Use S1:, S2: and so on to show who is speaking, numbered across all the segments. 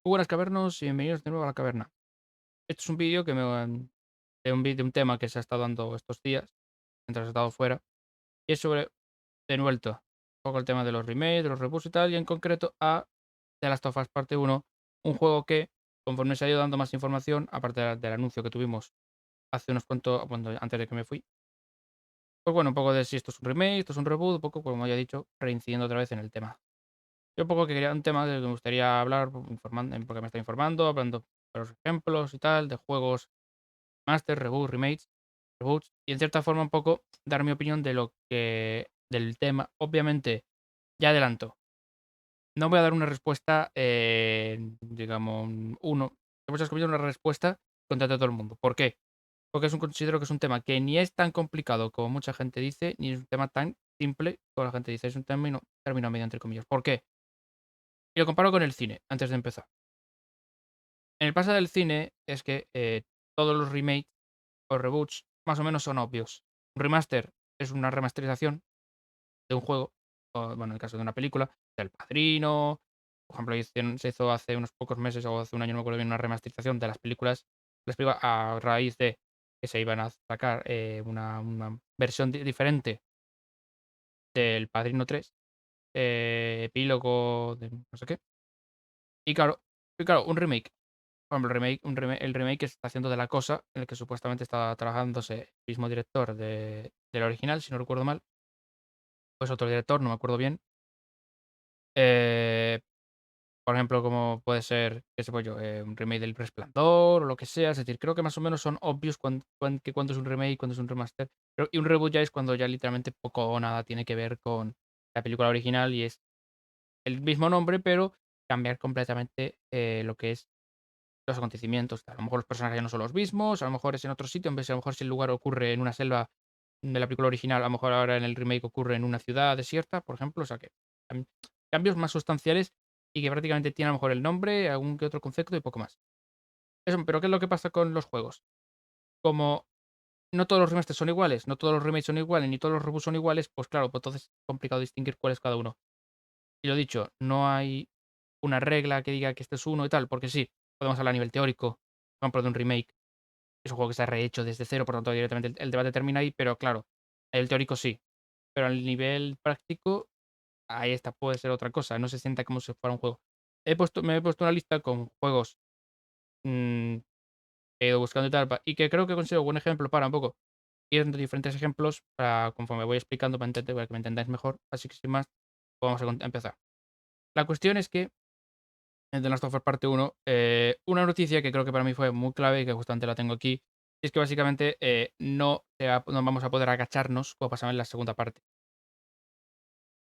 S1: Muy buenas cavernos y bienvenidos de nuevo a la caverna. Este es un vídeo que de un tema que se ha estado dando estos días, mientras he estado fuera, y es sobre, de vuelta, un poco el tema de los remakes, de los reboots y tal, y en concreto a The Last of Us Parte 1, un juego que, conforme se ha ido dando más información, aparte del anuncio que tuvimos hace unos cuantos, bueno, antes de que me fui, pues bueno, un poco de si esto es un remake, esto es un reboot, un poco, como ya he dicho, reincidiendo otra vez en el tema. Yo un poco que quería un tema del que me gustaría hablar, porque me está informando, hablando de los ejemplos y tal, de juegos master, reboot, remakes, reboots, y en cierta forma un poco dar mi opinión de lo que del tema. Obviamente, ya adelanto, no voy a dar una respuesta, digamos, uno, de muchas comillas, una respuesta contra todo el mundo. ¿Por qué? Porque considero que es un tema que ni es tan complicado como mucha gente dice, ni es un tema tan simple como la gente dice. Es un término medio entre comillas. ¿Por qué? Y lo comparo con el cine, antes de empezar. En el pasado del cine es que todos los remakes o reboots más o menos son obvios. Un remaster es una remasterización de un juego, o bueno, en el caso de una película, del Padrino, por ejemplo, se hizo hace unos pocos meses o hace un año, no me acuerdo bien, una remasterización de las películas a raíz de que se iban a sacar una versión diferente del Padrino 3, epílogo de no sé qué. Y claro, un remake. Por ejemplo, el remake que se está haciendo de La Cosa, en el que supuestamente está trabajándose el mismo director del original, si no recuerdo mal, pues otro director, no me acuerdo bien. Eh, por ejemplo, como puede ser, qué sé yo, un remake del Resplandor o lo que sea. Es decir, creo que más o menos son obvios que cuando es un remake, cuando es un remaster. Y un reboot ya es cuando ya literalmente poco o nada tiene que ver con la película original y es el mismo nombre, pero cambiar completamente lo que es los acontecimientos. A lo mejor los personajes ya no son los mismos, a lo mejor es en otro sitio, en vez de a lo mejor si el lugar ocurre en una selva de la película original, a lo mejor ahora en el remake ocurre en una ciudad desierta, por ejemplo. O sea que cam- cambios más sustanciales y que prácticamente tienen a lo mejor el nombre, algún que otro concepto y poco más. Eso, pero ¿qué es lo que pasa con los juegos? Como no todos los remasters son iguales, no todos los remakes son iguales, ni todos los reboots son iguales, pues claro, pues entonces es complicado distinguir cuál es cada uno. Y lo dicho, no hay una regla que diga que este es uno y tal, porque sí, podemos hablar a nivel teórico, por ejemplo, de un remake. Es un juego que se ha rehecho desde cero, por lo tanto, directamente el debate termina ahí, pero claro, el teórico sí. Pero al nivel práctico, ahí está, puede ser otra cosa. No se sienta como si fuera un juego. Me he puesto una lista con juegos mm, que he ido buscando y tal, y que creo que consigo buen ejemplo para un poco ir dando diferentes ejemplos para conforme voy explicando para que me entendáis mejor. Así que sin más, vamos a empezar. La cuestión es que en The Last of Us Parte 1, una noticia que creo que para mí fue muy clave y que justamente la tengo aquí, es que básicamente no vamos a poder agacharnos como pasaba en la segunda parte.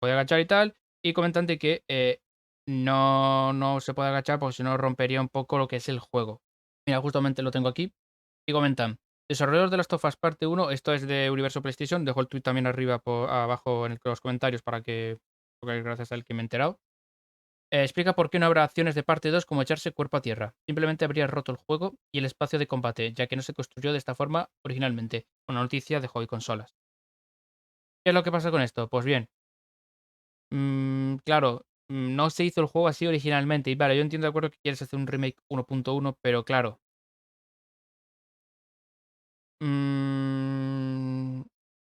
S1: Puede agachar y tal, y comentan de que no se puede agachar porque si no rompería un poco lo que es el juego. Mira, justamente lo tengo aquí, y comentan, desarrolladores de Last of Us Parte 1, esto es de Universo PlayStation, dejo el tweet también arriba, abajo en los comentarios porque gracias a él que me he enterado. Explica por qué no habrá acciones de parte 2 como echarse cuerpo a tierra. Simplemente habría roto el juego y el espacio de combate, ya que no se construyó de esta forma originalmente. Una noticia de Hobby Consolas. ¿Qué es lo que pasa con esto? Pues bien, claro, no se hizo el juego así originalmente. Y vale, yo entiendo de acuerdo que quieres hacer un remake 1.1, pero claro. mm,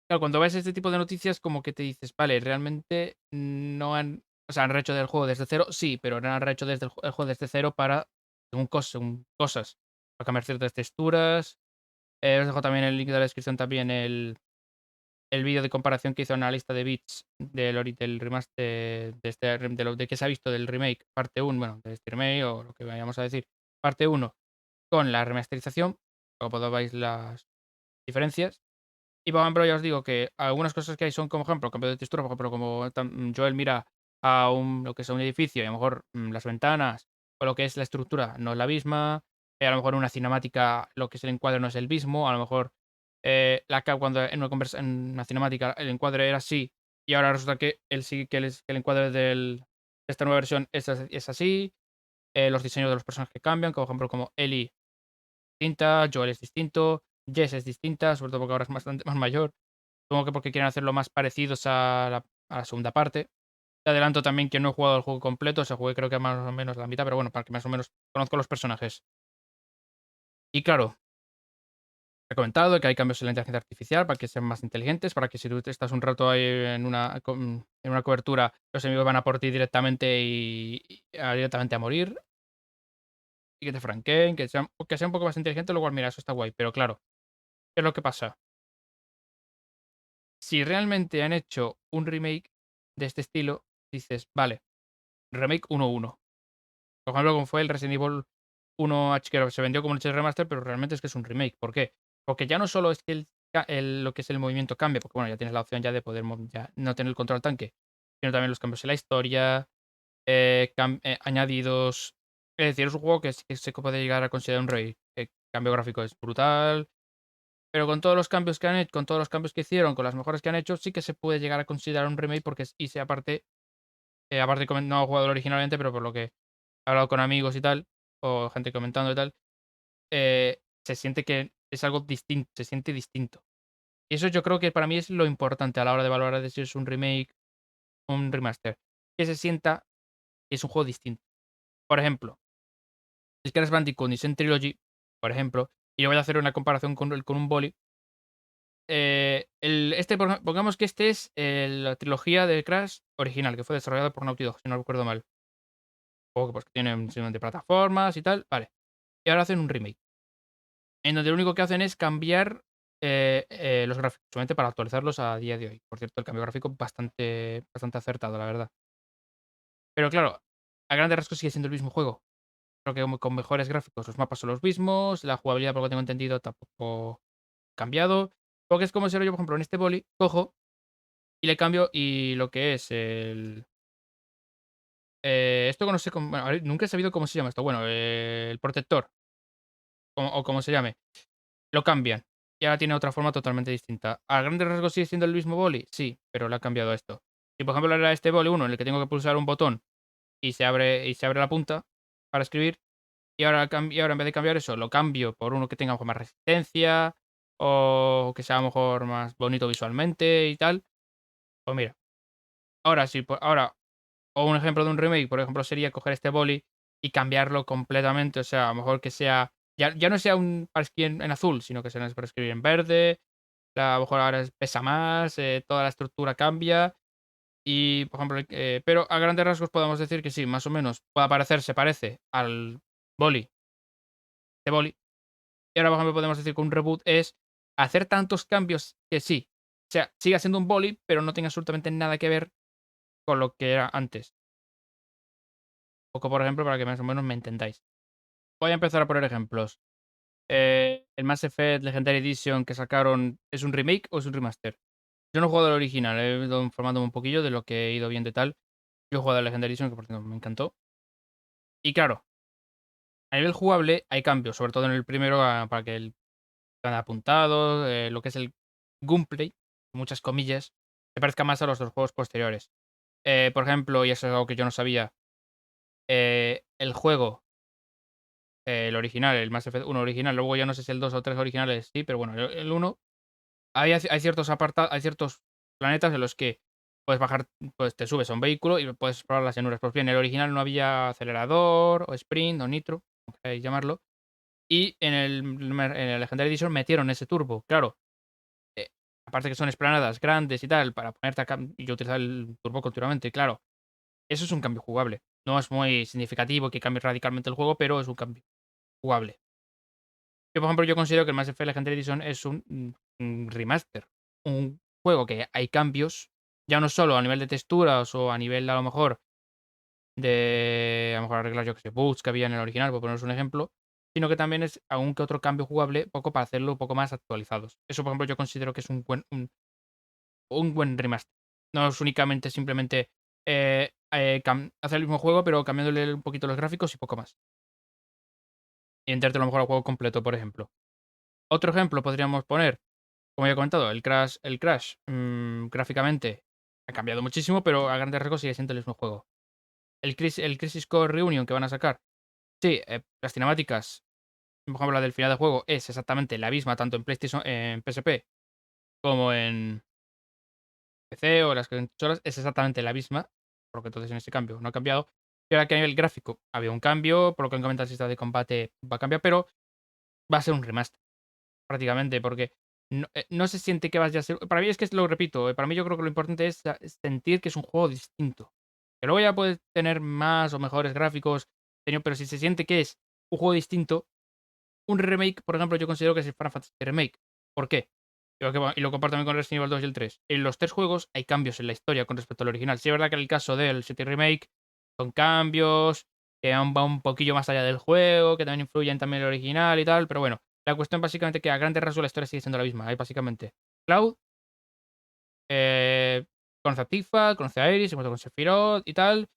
S1: claro, cuando ves este tipo de noticias, como que te dices, vale, realmente no han. O sea, han rehecho del juego desde cero, sí, pero no han rehecho desde el juego desde cero según cosas. Para cambiar ciertas texturas. Os dejo también el link de la descripción también el vídeo de comparación que hizo una lista de bits del remaster de que se ha visto del remake parte 1, bueno, de este remake o lo que vayamos a decir, parte 1 con la remasterización, como veis las diferencias. Y por ejemplo, ya os digo que algunas cosas que hay son como ejemplo, cambio de textura, por ejemplo, como Joel mira lo que es un edificio y a lo mejor las ventanas o lo que es la estructura no es la misma, a lo mejor en una cinemática lo que es el encuadre no es el mismo, a lo mejor Cuando en una cinemática el encuadre era así, y ahora resulta que el encuadre de esta nueva versión es así. Los diseños de los personajes cambian, como por ejemplo, como Ellie distinta, Joel es distinto, Jess es distinta, sobre todo porque ahora es bastante más mayor. Supongo que porque quieren hacerlo más parecidos a la segunda parte. Te adelanto también que no he jugado el juego completo, o sea, jugué creo que más o menos la mitad, pero bueno, para que más o menos conozco los personajes. Y claro, he comentado que hay cambios en la inteligencia artificial para que sean más inteligentes, para que si tú estás un rato ahí en una cobertura, los enemigos van a por ti directamente directamente a morir, y que te franqueen, que sea un poco más inteligente, lo cual, mira, eso está guay. Pero claro, ¿qué es lo que pasa? Si realmente han hecho un remake de este estilo, dices, vale, remake 1.1. Por ejemplo, como fue el Resident Evil 1 que se vendió como un HD remaster, pero realmente es que es un remake. ¿Por qué? Porque ya no solo es que lo que es el movimiento cambie, porque bueno, ya tienes la opción ya de poder ya no tener el control al tanque, sino también los cambios en la historia, añadidos. Es decir, es un juego que sí que se puede llegar a considerar un remake. El cambio gráfico es brutal, pero con todos los cambios que han hecho, con todos los cambios que hicieron, con las mejoras que han hecho, sí que se puede llegar a considerar un remake porque y sea aparte, no he jugado originalmente, pero por lo que he hablado con amigos y tal, o gente comentando y tal, se siente que es algo distinto, se siente distinto. Y eso yo creo que para mí es lo importante a la hora de valorar de si es un remake o un remaster, que se sienta que es un juego distinto. Por ejemplo, si Crash Bandicoot Insane Trilogy, por ejemplo, y yo voy a hacer una comparación con un boli. Pongamos que este es la trilogía de Crash original, que fue desarrollada por Naughty Dog, si no recuerdo mal. Juego que, pues, que tiene un sistema de plataformas y tal, vale. Y ahora hacen un remake, en donde lo único que hacen es cambiar los gráficos, solamente para actualizarlos a día de hoy. Por cierto, el cambio gráfico bastante acertado, la verdad. Pero claro, a grandes rasgos sigue siendo el mismo juego. Creo que con mejores gráficos, los mapas son los mismos, la jugabilidad, por lo que tengo entendido, tampoco ha cambiado. Porque es como si ahora yo, por ejemplo, en este boli, cojo y le cambio y lo que es esto no sé cómo, bueno, a ver, nunca he sabido cómo se llama esto. Bueno, el protector, o como se llame, lo cambian. Y ahora tiene otra forma totalmente distinta. ¿A grandes rasgos sigue siendo el mismo boli? Sí, pero le ha cambiado a esto. Si por ejemplo era este boli uno en el que tengo que pulsar un botón y se abre la punta para escribir, y ahora en vez de cambiar eso, lo cambio por uno que tenga a lo mejor más resistencia, o que sea a lo mejor más bonito visualmente y tal, pues mira, ahora sí, pues ahora. O un ejemplo de un remake, por ejemplo, sería coger este boli y cambiarlo completamente. O sea, a lo mejor que sea. Ya no sea un para escribir en azul, sino que sea para escribir en verde. A lo mejor ahora pesa más, toda la estructura cambia. Y, por ejemplo, pero a grandes rasgos podemos decir que sí, más o menos puede parecer, se parece al boli, de boli. Y ahora, por ejemplo, podemos decir que un reboot es hacer tantos cambios que sí. O sea, siga siendo un boli, pero no tenga absolutamente nada que ver con lo que era antes. Poco, por ejemplo, para que más o menos me entendáis. Voy a empezar a poner ejemplos. El Mass Effect Legendary Edition que sacaron, ¿es un remake o es un remaster? Yo no he jugado el original, he ido informándome un poquillo de lo que he ido viendo y tal. Yo he jugado el Legendary Edition, que por cierto me encantó. Y claro, a nivel jugable hay cambios, sobre todo en el primero, para que el están apuntados, lo que es el gunplay, muchas comillas, se parezca más a los dos juegos posteriores. Por ejemplo, y eso es algo que yo no sabía, el juego, el original, el Mass Effect 1 original, luego ya no sé si el 2 o 3 originales sí, pero bueno, el 1, hay ciertos planetas en los que puedes bajar, pues te subes a un vehículo y puedes explorar las llanuras. Pues bien, en el original no había acelerador, o sprint, o nitro, como queráis llamarlo, y en el Legendary Edition metieron ese turbo. Claro, eh, aparte que son esplanadas grandes y tal, para ponerte y utilizar el turbo continuamente, claro, eso es un cambio jugable. No es muy significativo que cambie radicalmente el juego, pero es un cambio jugable. Yo, por ejemplo, yo considero que el Mass Effect Legendary Edition es un remaster. Un juego que hay cambios, ya no solo a nivel de texturas o a nivel, a lo mejor, de a lo mejor arreglar, yo que sé, bugs que había en el original, por poneros un ejemplo, sino que también es algún que otro cambio jugable, poco para hacerlo un poco más actualizados. Eso, por ejemplo, yo considero que es un buen remaster. No es únicamente simplemente hacer el mismo juego, pero cambiándole un poquito los gráficos y poco más. Y entrarte a lo mejor al juego completo, por ejemplo. Otro ejemplo podríamos poner. Como ya he comentado, el Crash, gráficamente ha cambiado muchísimo, pero a grandes rasgos sigue siendo el mismo juego. El Crisis Core Reunion que van a sacar, sí, las cinemáticas, por ejemplo, la del final del juego es exactamente la misma tanto en PlayStation en PSP como en PC o las consolas, es exactamente la misma, porque entonces en ese cambio no ha cambiado. Y ahora que a nivel gráfico había un cambio, por lo que han comentado el sistema de combate va a cambiar, pero va a ser un remaster. Prácticamente, porque no se siente que vaya a ser para mí es que lo repito, para mí yo creo que lo importante es sentir que es un juego distinto. Que luego ya puedes tener más o mejores gráficos, pero si se siente que es un juego distinto, un remake, por ejemplo, yo considero que es el Final Fantasy Remake. ¿Por qué? Y lo comparto también con Resident Evil 2 y el 3. En los 3 juegos hay cambios en la historia con respecto al original. Sí es verdad que en el caso del City Remake son cambios que va un poquillo más allá del juego, que también influyen también en el original y tal, pero bueno, la cuestión básicamente que a grandes rasgos la historia sigue siendo la misma. Hay básicamente Cloud, eh, conoce a Tifa, conoce a Iris, se encuentra con Sephiroth y tal.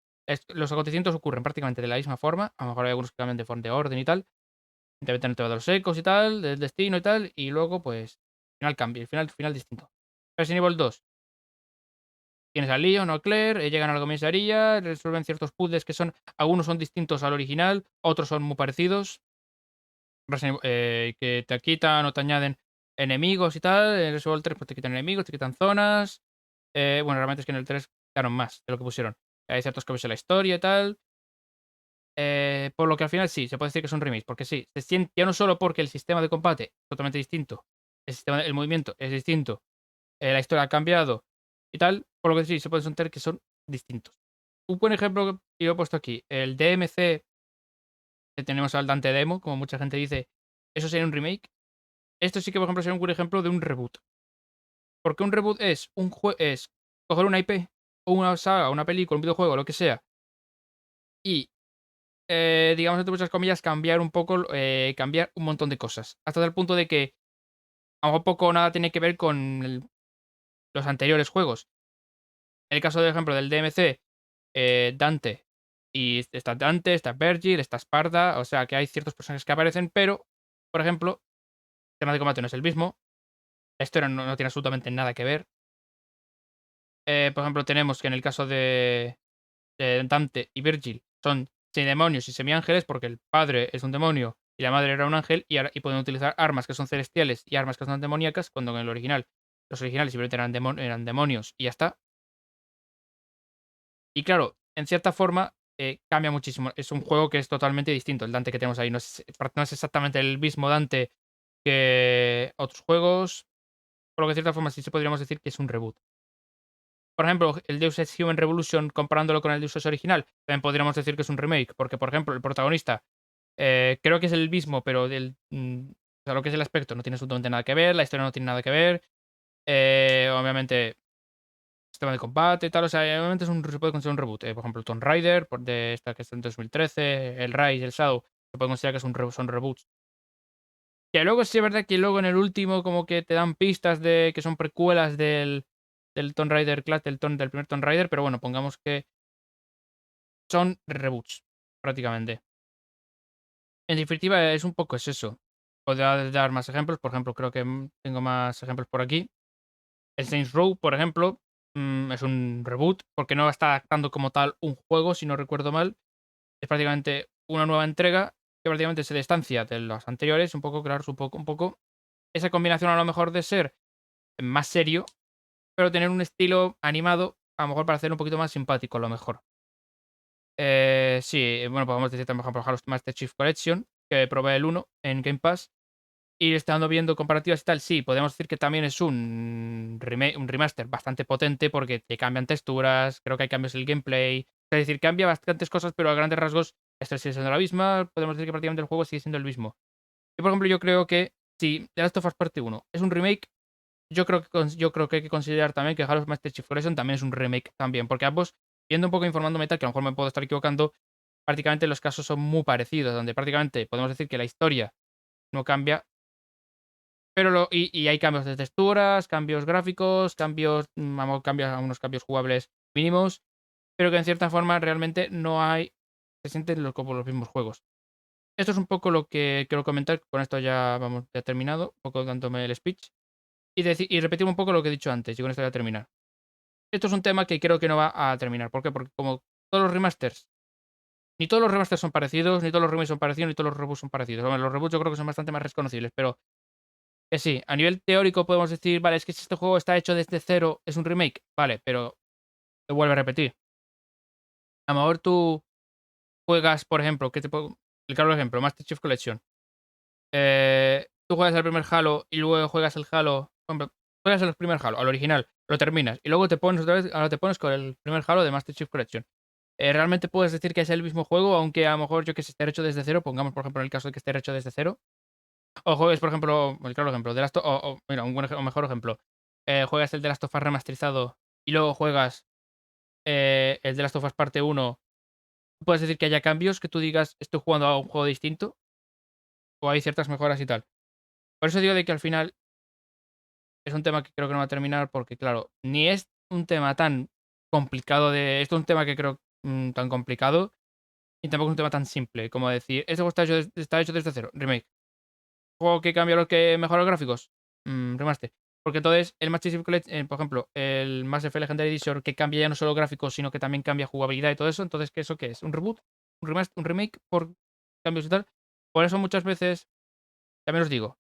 S1: Los acontecimientos ocurren prácticamente de la misma forma. A lo mejor hay algunos que cambian de forma de orden y tal. Debe tener todos los ecos y tal, del destino y tal. Y luego, pues, final cambia, final distinto. Resident Evil 2. Tienes a Leon o a Claire, llegan a la comisaría, resuelven ciertos puzzles que son, algunos son distintos al original, otros son muy parecidos. Que te quitan o te añaden enemigos y tal. En Resident Evil 3 pues te quitan enemigos, te quitan zonas. Bueno, realmente es que en el 3 quitaron más de lo que pusieron. Hay ciertos cambios en la historia y tal. Por lo que al final sí, se puede decir que es un remake, porque sí, se siente ya no solo porque el sistema de combate es totalmente distinto, el movimiento es distinto, la historia ha cambiado y tal, por lo que sí, se puede sentir que son distintos. Un buen ejemplo que yo he puesto aquí, el DMC, que tenemos al Dante Demo, como mucha gente dice, eso sería un remake. Esto sí que, por ejemplo, sería un buen ejemplo de un reboot. Porque un reboot es coger una IP, o una saga, una película, un videojuego, lo que sea, y digamos, entre muchas comillas, cambiar un poco, cambiar un montón de cosas. Hasta tal punto de que a lo mejor poco o nada tiene que ver con los anteriores juegos. En el caso, de ejemplo, del DMC, Dante. Y está Dante, está Virgil, está Sparda. O sea que hay ciertos personajes que aparecen, pero, por ejemplo, el tema de combate no es el mismo. La historia no tiene absolutamente nada que ver. Por ejemplo, tenemos que en el caso de Dante y Virgil son demonios y semiángeles, porque el padre es un demonio y la madre era un ángel, y pueden utilizar armas que son celestiales y armas que son demoníacas, cuando en el original, los originales simplemente eran demonios y ya está. Y claro, en cierta forma, cambia muchísimo. Es un juego que es totalmente distinto. El Dante que tenemos ahí no es exactamente el mismo Dante que otros juegos, por lo que de cierta forma sí se podríamos decir que es un reboot. Por ejemplo, el Deus Ex Human Revolution, comparándolo con el Deus Ex original, también podríamos decir que es un remake, porque, por ejemplo, el protagonista, creo que es el mismo, pero o sea, lo que es el aspecto no tiene absolutamente nada que ver, la historia no tiene nada que ver, obviamente, sistema de combate y tal, o sea, obviamente se puede considerar un reboot. Por ejemplo, Tomb Raider, de esta que es en 2013, el Rise, el Shadow, se puede considerar que son reboots. Que luego sí es verdad que luego en el último como que te dan pistas de que son precuelas del Tomb Raider del primer Tomb Raider, pero bueno, pongamos que son reboots, prácticamente. En definitiva, es un poco es eso. Podría dar más ejemplos, por ejemplo, creo que, tengo más ejemplos por aquí. El Saints Row, por ejemplo, es un reboot, porque no está adaptando como tal un juego, si no recuerdo mal. Es prácticamente una nueva entrega que prácticamente se distancia de los anteriores, un poco, claro, es un poco esa combinación a lo mejor de ser más serio, pero tener un estilo animado, a lo mejor para hacer un poquito más simpático, a lo mejor. Sí, bueno, podemos decir también, por ejemplo, Halo Master Chief Collection, que probé el uno en Game Pass, y estando viendo comparativas y tal, sí, podemos decir que también es un remaster bastante potente porque te cambian texturas, creo que hay cambios en el gameplay, es decir, cambia bastantes cosas, pero a grandes rasgos esta sigue siendo la misma, podemos decir que prácticamente el juego sigue siendo el mismo. Y por ejemplo, yo creo que si The Last of Us Parte 1 es un remake, yo creo que hay que considerar también que Halo Master Chief Collection también es un remake también, porque ambos, viendo un poco informándome tal, que a lo mejor me puedo estar equivocando, prácticamente los casos son muy parecidos, donde prácticamente podemos decir que la historia no cambia, pero y hay cambios de texturas, cambios gráficos, algunos cambios jugables mínimos, pero que en cierta forma realmente no hay, se sienten como los mismos juegos. Esto es un poco lo que quiero comentar, con esto ya vamos, ya he terminado, un poco dándome el speech. y repetir un poco lo que he dicho antes, y con esto voy a terminar. Esto es un tema que creo que no va a terminar. ¿Por qué? Porque como todos los remasters, ni todos los remasters son parecidos, ni todos los remakes son parecidos, ni todos los reboots son parecidos. Hombre, los reboots yo creo que son bastante más reconocibles, pero que sí, a nivel teórico podemos decir, vale, es que si este juego está hecho desde cero, es un remake, vale, pero te vuelvo a repetir. A lo mejor tú juegas, por ejemplo, ¿qué te puedo? El claro ejemplo, Master Chief Collection. Tú juegas el primer Halo y luego juegas el Halo. Hombre, juegas el primer Halo, al original, lo terminas y luego te pones otra vez, ahora te pones con el primer Halo de Master Chief Collection. Realmente puedes decir que es el mismo juego, aunque a lo mejor yo que sé, esté hecho desde cero, pongamos por ejemplo en el caso de que esté hecho desde cero. O juegues, por ejemplo, el claro ejemplo, mira, un mejor ejemplo. Juegas el de Last of Us remasterizado y luego juegas el de Last of Us parte uno. Puedes decir que haya cambios, que tú digas estoy jugando a un juego distinto, o hay ciertas mejoras y tal. Por eso digo de que al final es un tema que creo que no va a terminar porque, claro, ni es un tema tan complicado de. Esto es un tema que creo tan complicado y tampoco es un tema tan simple como decir, este juego está hecho desde cero, remake. ¿Juego que cambia los que mejora los gráficos? Remaster. Porque entonces el Master Chief Collection, por ejemplo, el Mass Effect Legendary Edition que cambia ya no solo gráficos, sino que también cambia jugabilidad y todo eso, entonces, ¿eso qué es? ¿Un reboot? ¿Un remaster? ¿Un remake por cambios y tal? Por eso muchas veces, también os digo,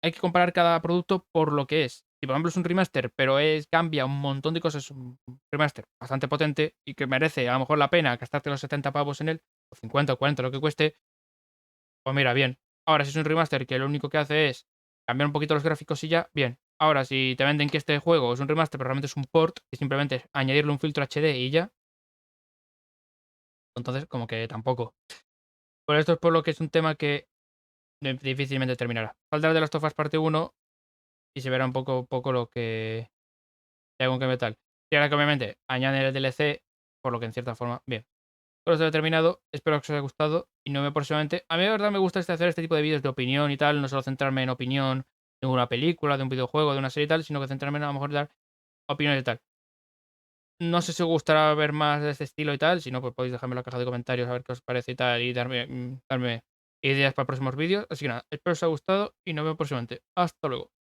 S1: hay que comparar cada producto por lo que es. Si por ejemplo es un remaster, pero cambia un montón de cosas, un remaster bastante potente y que merece a lo mejor la pena gastarte los 70 pavos en él, o 50 o 40, lo que cueste, pues mira, bien. Ahora, si es un remaster que lo único que hace es cambiar un poquito los gráficos y ya, bien. Ahora, si te venden que este juego es un remaster, pero realmente es un port, y simplemente es añadirle un filtro HD y ya, entonces como que tampoco. Por esto es por lo que es un tema que difícilmente terminará. Falta de las tofas parte uno y se verá un poco lo que según qué metal. Y ahora que obviamente añaden el DLC, por lo que en cierta forma, bien. Con esto he terminado, espero que os haya gustado y no me próximamente. A mí de verdad me gusta hacer este tipo de vídeos de opinión y tal, no solo centrarme en opinión de una película, de un videojuego, de una serie y tal, sino que centrarme en a lo mejor dar opiniones y tal. No sé si os gustará ver más de este estilo y tal, si no, pues podéis dejarme en la caja de comentarios a ver qué os parece y tal y darme ideas para próximos vídeos. Así que nada, espero que os haya gustado y nos vemos próximamente. Hasta luego.